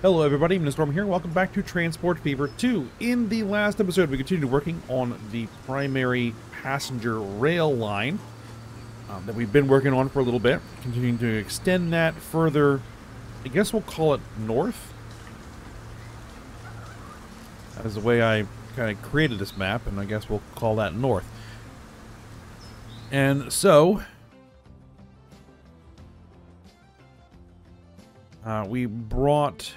Hello everybody, Mr. Storm here. Welcome back to Transport Fever 2. In the last episode, we continued working on the primary passenger rail line that we've been working on for a little bit. Continuing to extend that further, I guess we'll call it north. That is the way I kind of created this map, and I guess we'll call that north. And so, we brought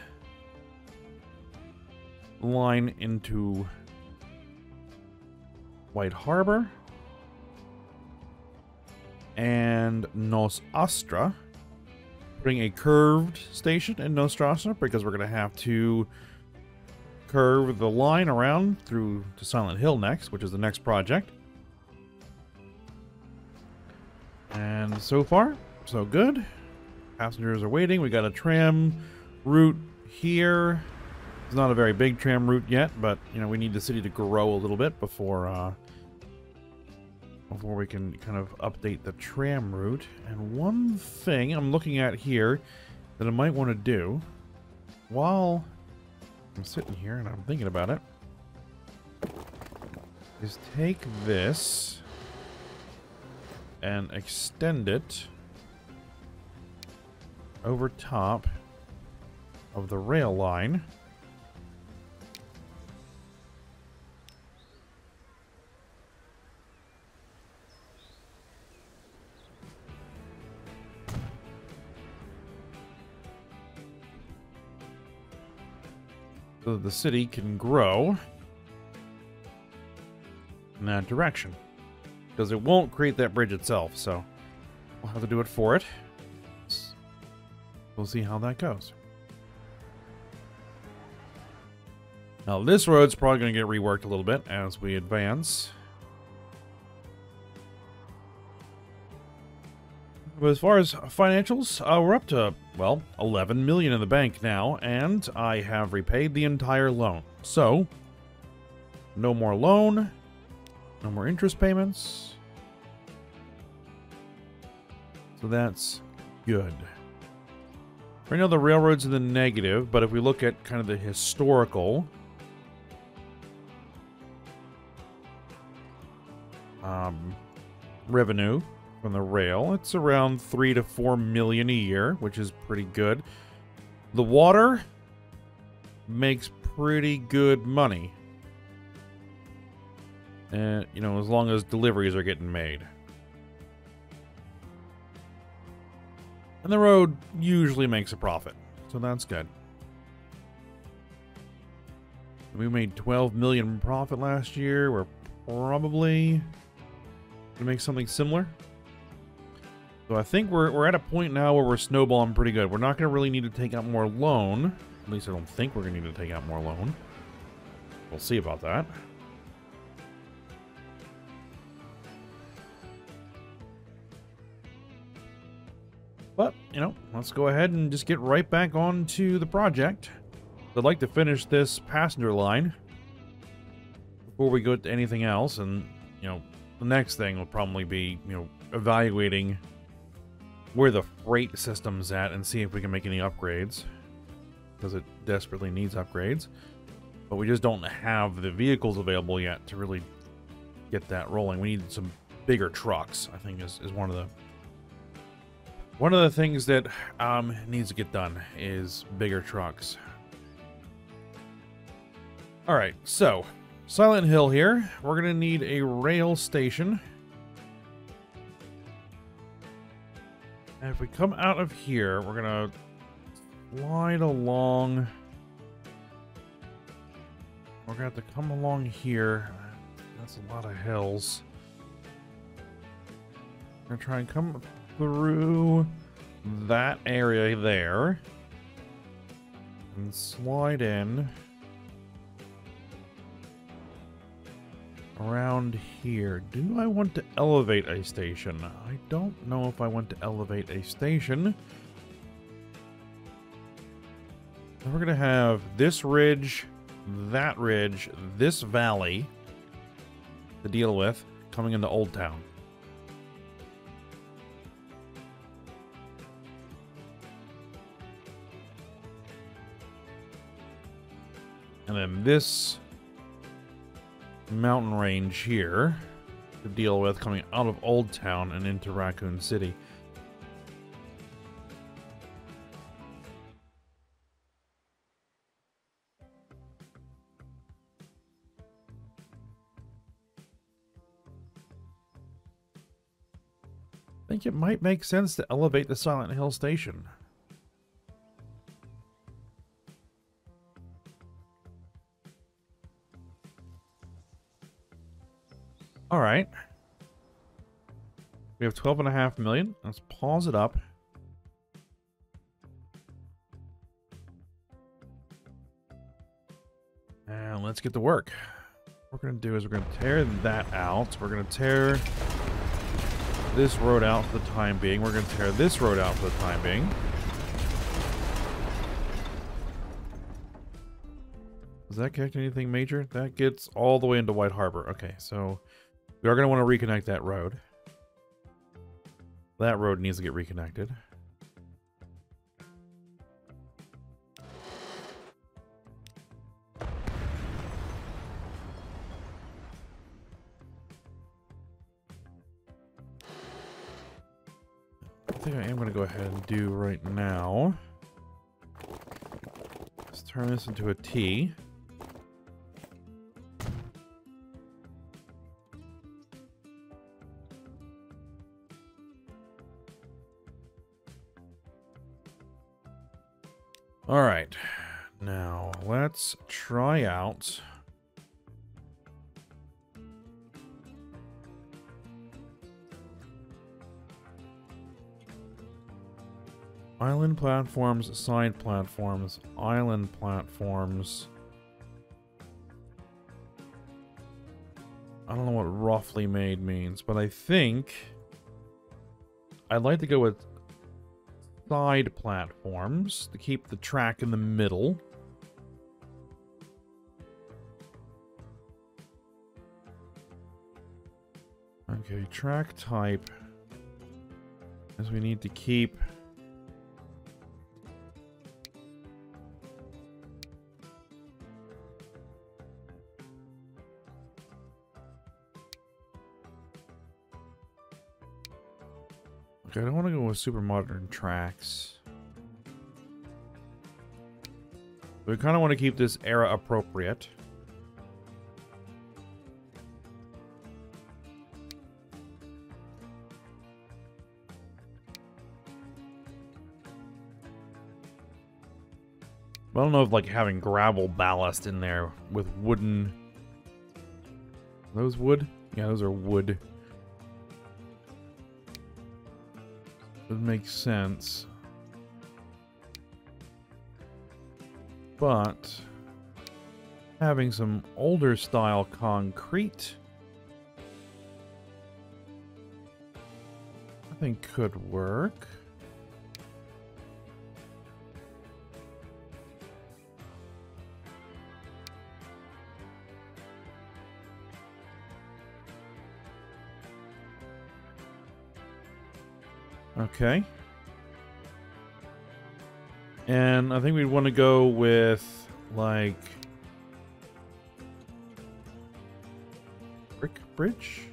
line into White Harbor and Nos Astra, putting a curved station in Nos Astra because we're going to have to curve the line around through to Silent Hill next, which is the next project. And so far, so good. Passengers are waiting. We got a tram route here. It's not a very big tram route yet, but you know we need the city to grow a little bit before we can kind of update the tram route. And one thing I'm looking at here that I might want to do while I'm sitting here and I'm thinking about it is take this and extend it over top of the rail line. So that the city can grow in that direction. Because it won't create that bridge itself, so we'll have to do it for it. We'll see how that goes. Now this road's probably going to get reworked a little bit as we advance. But as far as financials, we're up to, well, 11 million in the bank now, and I have repaid the entire loan. So, no more loan, no more interest payments. So that's good. Right now the railroad's in the negative, but if we look at kind of the historical revenue from the rail, it's around 3 to 4 million a year, which is pretty good. The water makes pretty good money, and you know, as long as deliveries are getting made. And the road usually makes a profit, so that's good. We made 12 million profit last year. We're probably gonna make something similar. So I think we're at a point now where we're snowballing pretty good. We're not going to really need to take out more loan. At least I don't think we're going to need to take out more loan. We'll see about that. But, you know, let's go ahead and just get right back on to the project. I'd like to finish this passenger line before we go to anything else. And, you know, the next thing will probably be, you know, evaluating where the freight system's at and see if we can make any upgrades, because it desperately needs upgrades, but we just don't have the vehicles available yet to really get that rolling. We need some bigger trucks, I think, is one of the things that needs to get done is bigger trucks. All right, so Silent Hill here. We're gonna need a rail station. And if we come out of here, we're gonna slide along. We're gonna have to come along here. That's a lot of hills. We're gonna try and come through that area there and slide in around here. Do I want to elevate a station? I don't know if I want to elevate a station. We're going to have this ridge, that ridge, this valley to deal with coming into Old Town. And then this mountain range here to deal with coming out of Old Town and into Raccoon City. I think it might make sense to elevate the Silent Hill station. All right. We have 12.5 million. Let's pause it up. And let's get to work. What we're going to do is we're going to tear that out. We're going to tear this road out for the time being. We're going to tear this road out for the time being. Does that connect anything major? That gets all the way into White Harbor. Okay, so we are going to want to reconnect that road. That road needs to get reconnected. I think I am going to go ahead and do right now. Let's turn this into a T. All right, now let's try out island platforms, side platforms, island platforms. I don't know what roughly made means, but I think I'd like to go with side platforms to keep the track in the middle. Okay, track type, as we need to keep I don't want to go with super modern tracks. We kind of want to keep this era appropriate. I don't know if like having gravel ballast in there with wooden... Are those wood? Yeah, those are wood. Would make sense. But having some older style concrete I think could work. Okay. And I think we'd want to go with, like, brick bridge?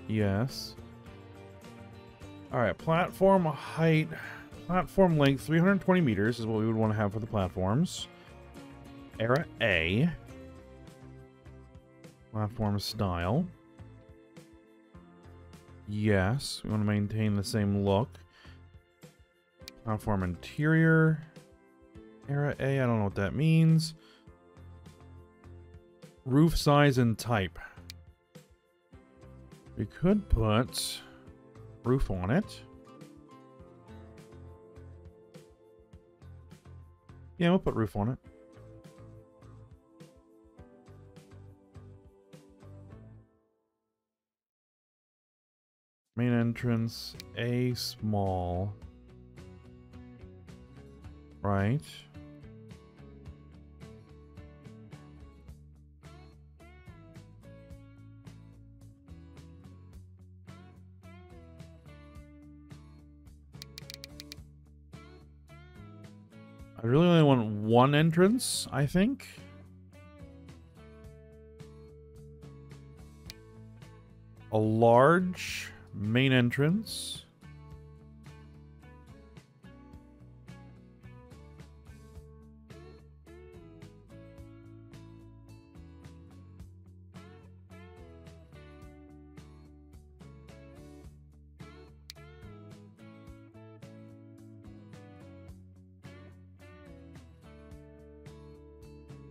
Yes. Alright, platform height, platform length, 320 meters is what we would want to have for the platforms. Era A. Platform style. Yes, we want to maintain the same look. Platform interior. Era A, I don't know what that means. Roof size and type. We could put roof on it. Yeah, we'll put roof on it. Main entrance, A small. Right. I really only want one entrance, I think. A large main entrance.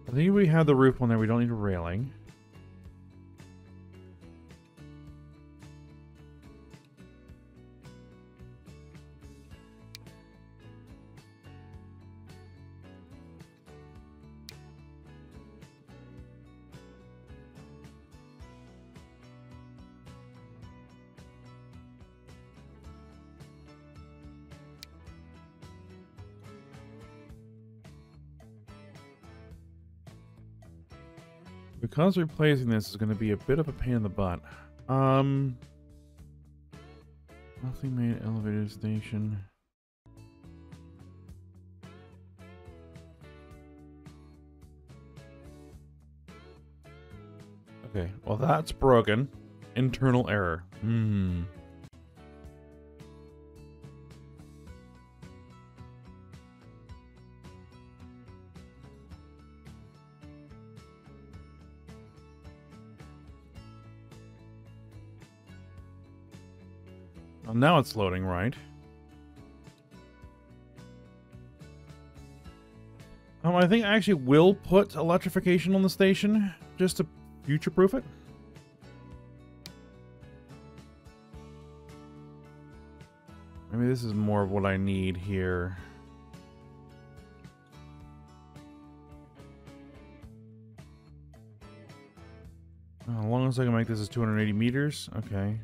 I think we have the roof one there. We don't need a railing. Because replacing this is going to be a bit of a pain in the butt. Nothing made elevator station. Okay, well that's broken. Internal error. Well, now it's loading right. I think I actually will put electrification on the station just to future-proof it. Maybe this is more of what I need here. As long as I can make this as 280 meters. Okay.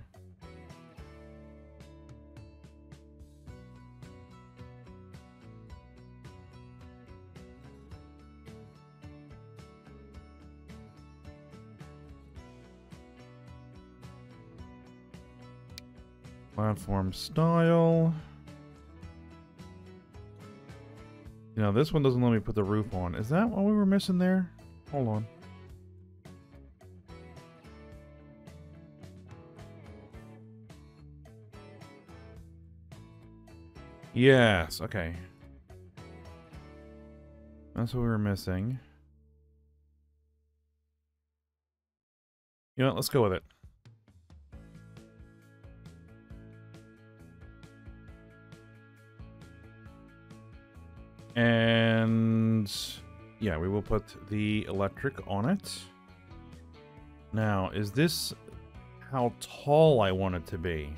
Platform style. You know, this one doesn't let me put the roof on. Is that what we were missing there? Hold on. Yes, okay. That's what we were missing. You know what, let's go with it. And yeah, we will put the electric on it. Now, is this how tall I want it to be?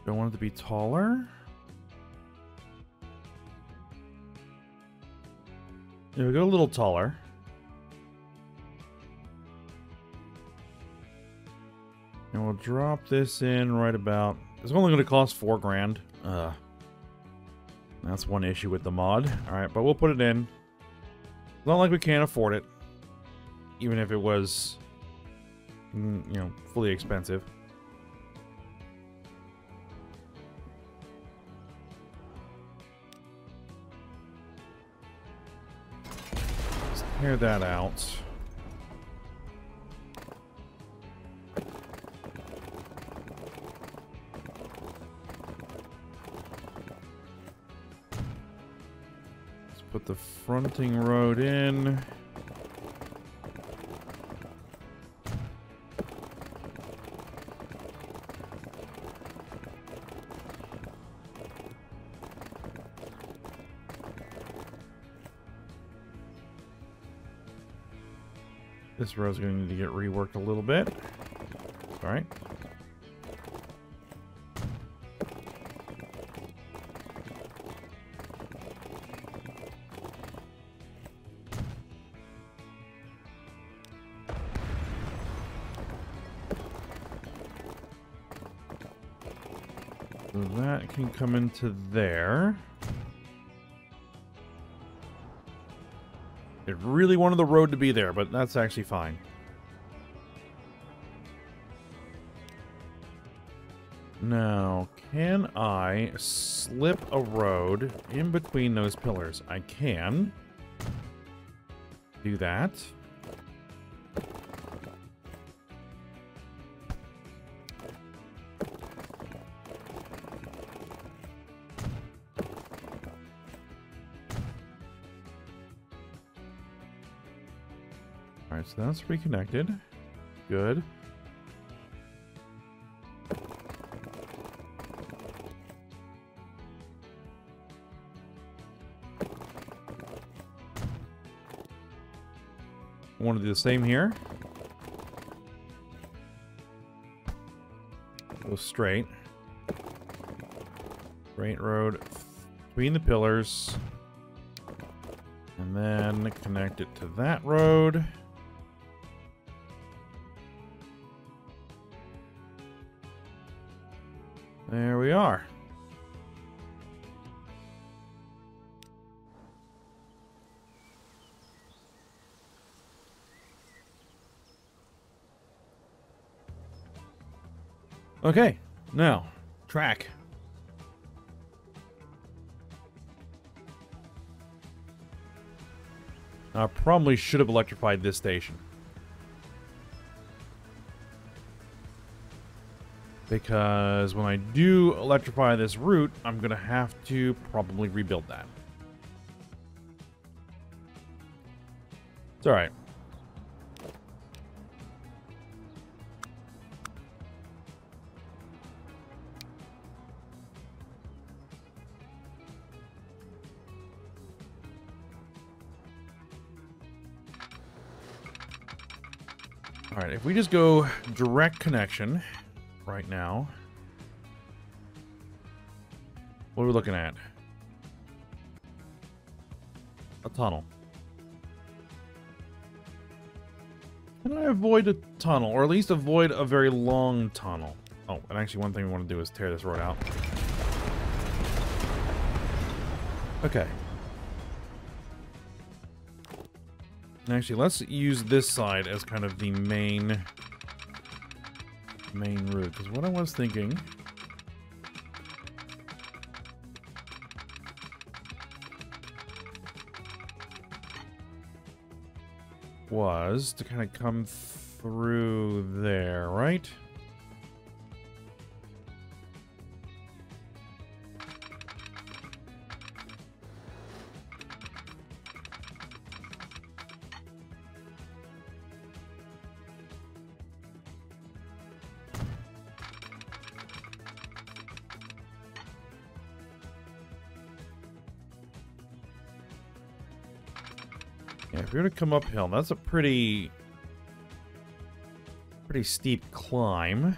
Do I want it to be taller? Yeah, we go a little taller. And we'll drop this in right about... It's only going to cost 4 grand. That's one issue with the mod. Alright, but we'll put it in. It's not like we can't afford it. Even if it was, you know, fully expensive. Tear that out. Let's put the fronting road in. This road's going to need to get reworked a little bit. All right. So that can come into there. It really wanted the road to be there, but that's actually fine. Now, can I slip a road in between those pillars? I can do that. Alright, so that's reconnected. Good. I want to do the same here. Go straight. Straight road between the pillars. And then connect it to that road. There we are. Okay, now, track. I probably should have electrified this station. Because when I do electrify this route, I'm going to have to probably rebuild that. It's alright. Alright, if we just go direct connection right now, what are we looking at? A tunnel. Can I avoid a tunnel, or at least avoid a very long tunnel? Oh, and actually one thing we want to do is tear this road out. Okay. Actually, let's use this side as kind of the main route, because what I was thinking was to kind of come through there, right? Yeah, if you're gonna come uphill, that's a pretty steep climb.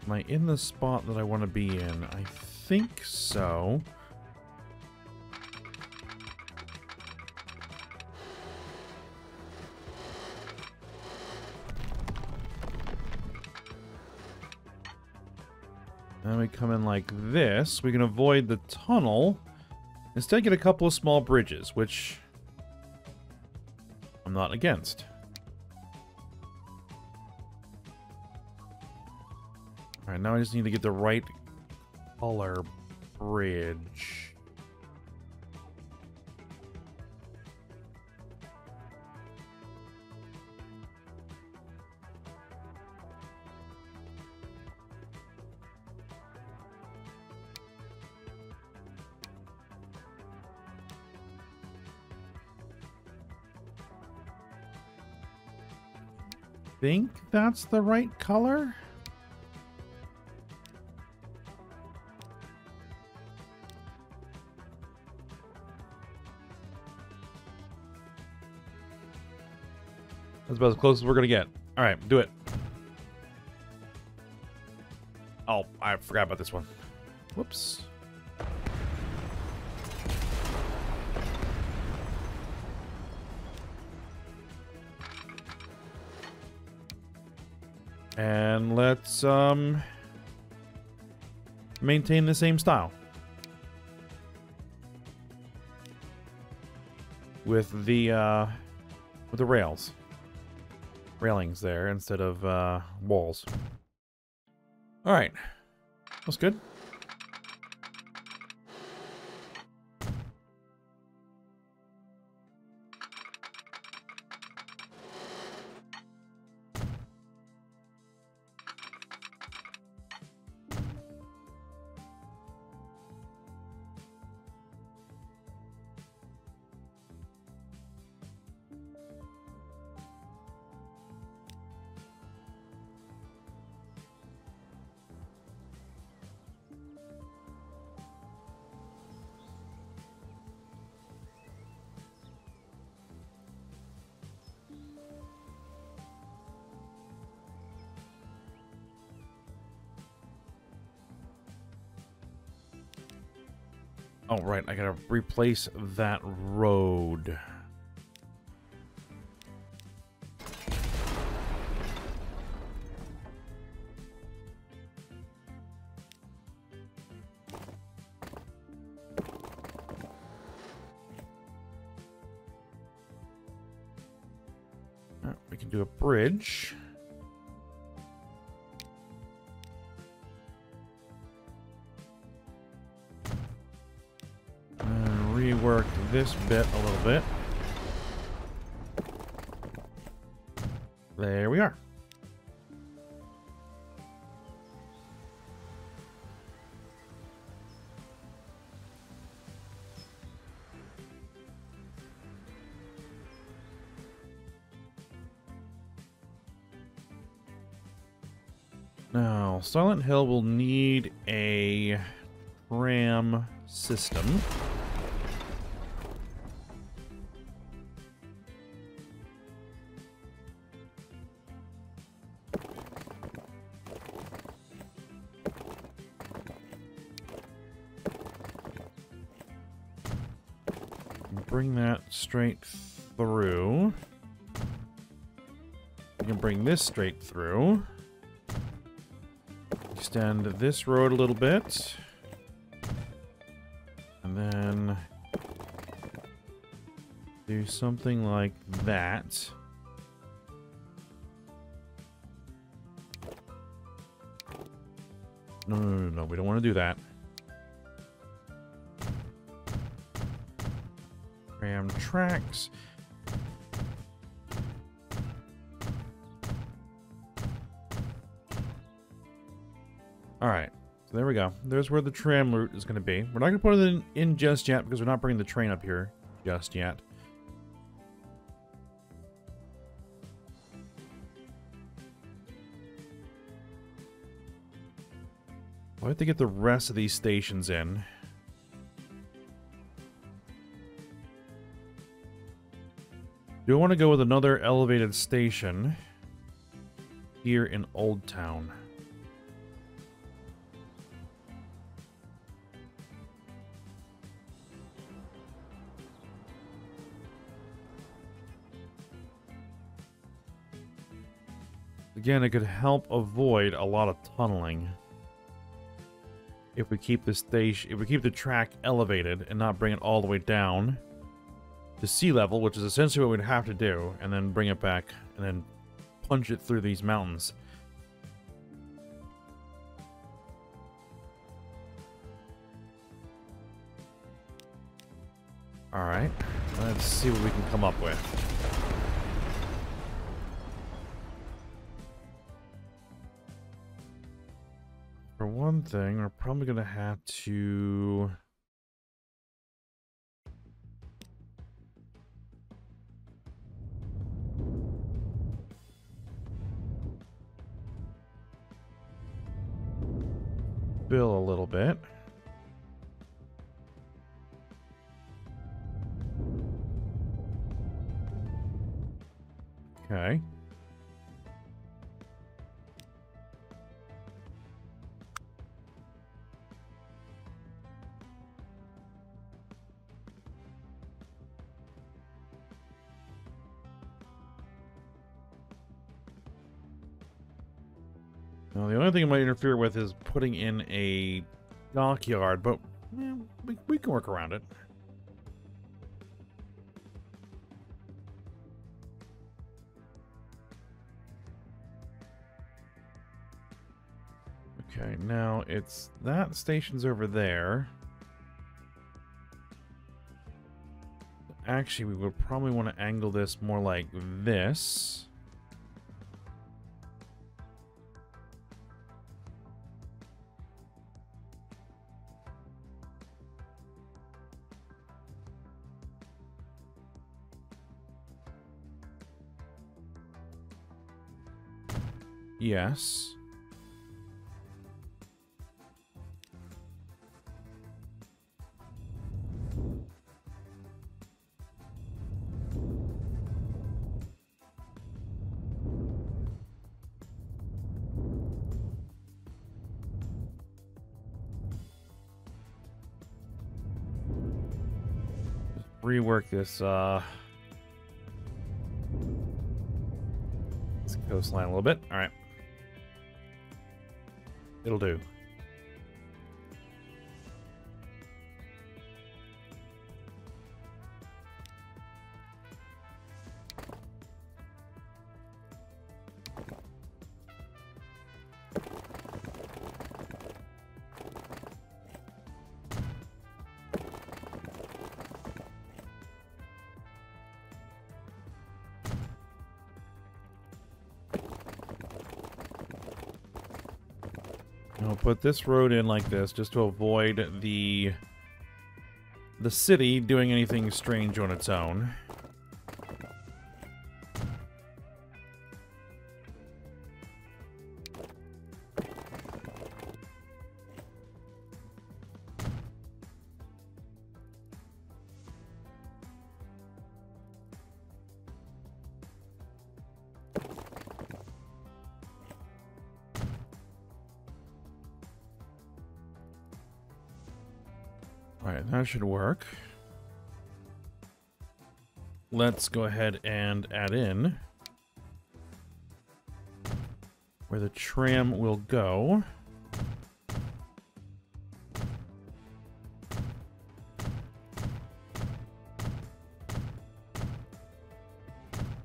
Am I in the spot that I want to be in? I think so. Then we come in like this. We can avoid the tunnel. Instead, get a couple of small bridges, which I'm not against. Alright, now I just need to get the right color bridge. Think that's the right color? That's about as close as we're gonna get. Alright, do it. Oh, I forgot about this one. Whoops. And let's maintain the same style. With the railings there instead of walls. All right, that's good. Oh, right, I gotta replace that road. We can do a bridge. Rework this bit a little bit. There we are. Now, Silent Hill will need a tram system. Bring that straight through. You can bring this straight through. Extend this road a little bit. And then do something like that. No, we don't want to do that. Tram tracks. Alright, so there we go. There's where the tram route is going to be. We're not going to put it in just yet because we're not bringing the train up here just yet. I'll have to get the rest of these stations in. Do I want to go with another elevated station here in Old Town? Again, it could help avoid a lot of tunneling if we keep the station, if we keep the track elevated and not bring it all the way down to sea level, which is essentially what we'd have to do, and then bring it back and then punch it through these mountains. All right, let's see what we can come up with. For one thing, we're probably going to have to... fill a little bit. Okay. Now, the only thing it might interfere with is putting in a dockyard, but we can work around it. Okay, now it's that station's over there. Actually, we would probably want to angle this more like this. Yes. Rework this coastline a little bit. All right. It'll do. I'll put this road in like this just to avoid the city doing anything strange on its own. Alright, that should work. Let's go ahead and add in where the tram will go.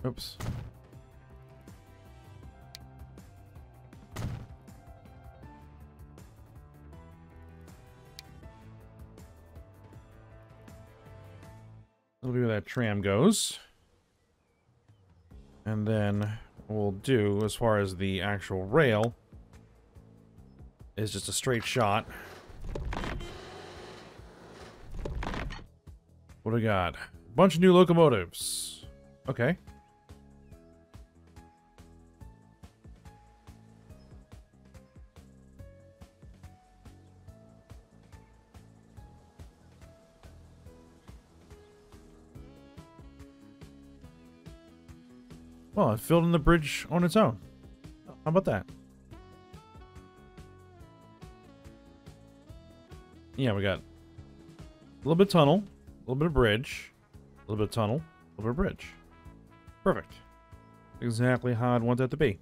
Oops. We'll do where that tram goes. And then we'll do, as far as the actual rail, is just a straight shot. What do we got? A bunch of new locomotives. Okay. Well, it filled in the bridge on its own. How about that? Yeah, we got a little bit of tunnel, a little bit of bridge, a little bit of tunnel, a little bit of bridge. Perfect. Exactly how I'd want that to be.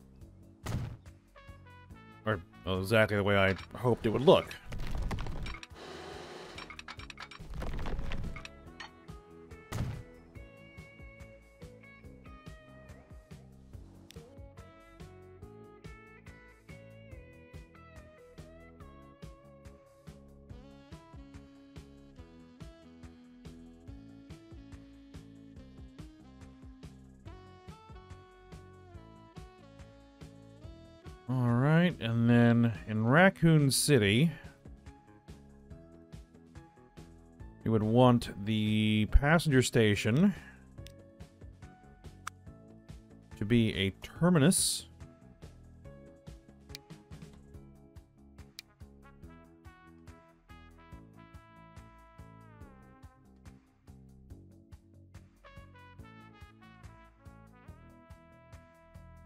Or well, exactly the way I hoped it would look. Alright, and then in Raccoon City, you would want the passenger station to be a terminus.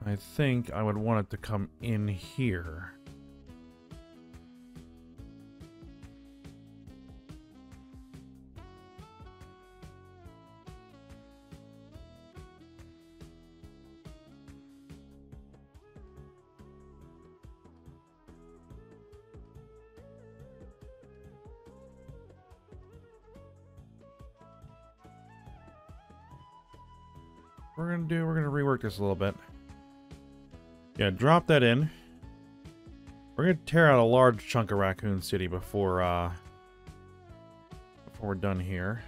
I think I would want it to come in here. we're gonna do, we're gonna rework this a little bit. Yeah, drop that in. We're gonna tear out a large chunk of Raccoon City before we're done here.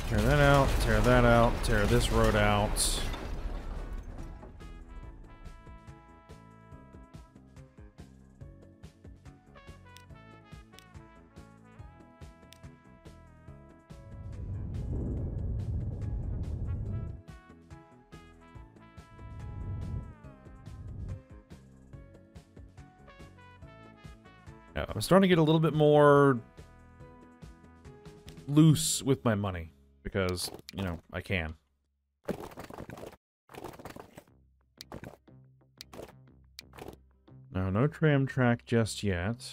Tear that out, tear that out, tear this road out. Yeah, I'm starting to get a little bit more loose with my money. Because, you know, I can. No tram track just yet.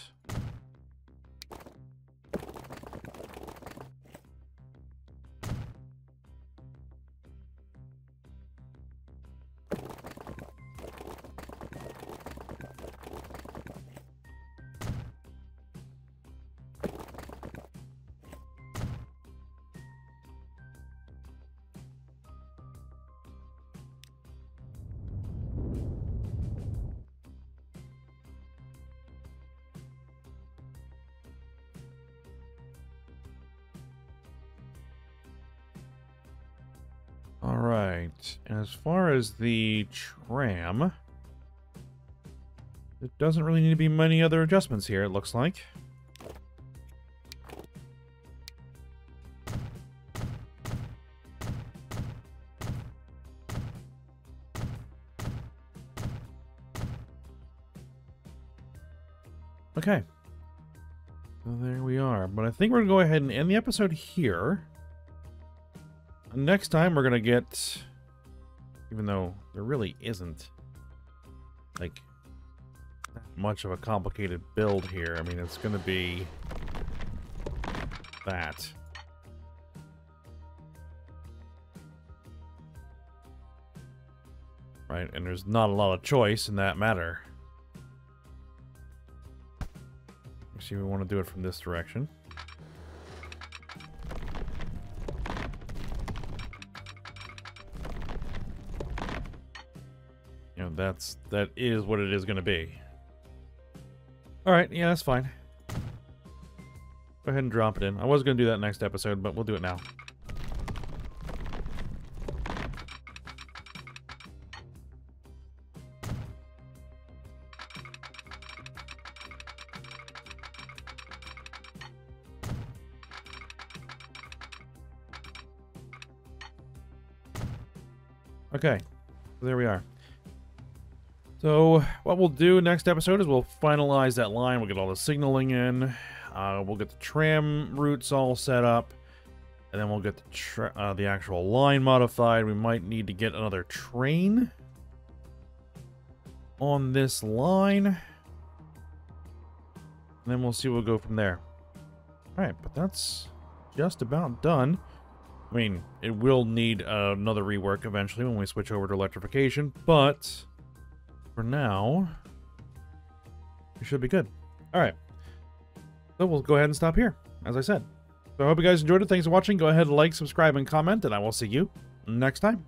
Alright, and as far as the tram, there doesn't really need to be many other adjustments here, it looks like. Okay. So there we are. But I think we're going to go ahead and end the episode here. Next time we're going to get, even though there really isn't, like, much of a complicated build here. I mean, it's going to be that. Right? And there's not a lot of choice in that matter. Let's see if we want to do it from this direction. You know, that is what it is going to be. Alright, yeah, that's fine. Go ahead and drop it in. I was going to do that next episode, but we'll do it now. Okay, so there we are. So what we'll do next episode is we'll finalize that line. We'll get all the signaling in. We'll get the tram routes all set up. And then we'll get the actual line modified. We might need to get another train on this line. And then we'll see what we'll go from there. Alright, but that's just about done. I mean, it will need another rework eventually when we switch over to electrification, but for now, it should be good. Alright. So we'll go ahead and stop here, as I said. So I hope you guys enjoyed it. Thanks for watching. Go ahead and like, subscribe, and comment, and I will see you next time.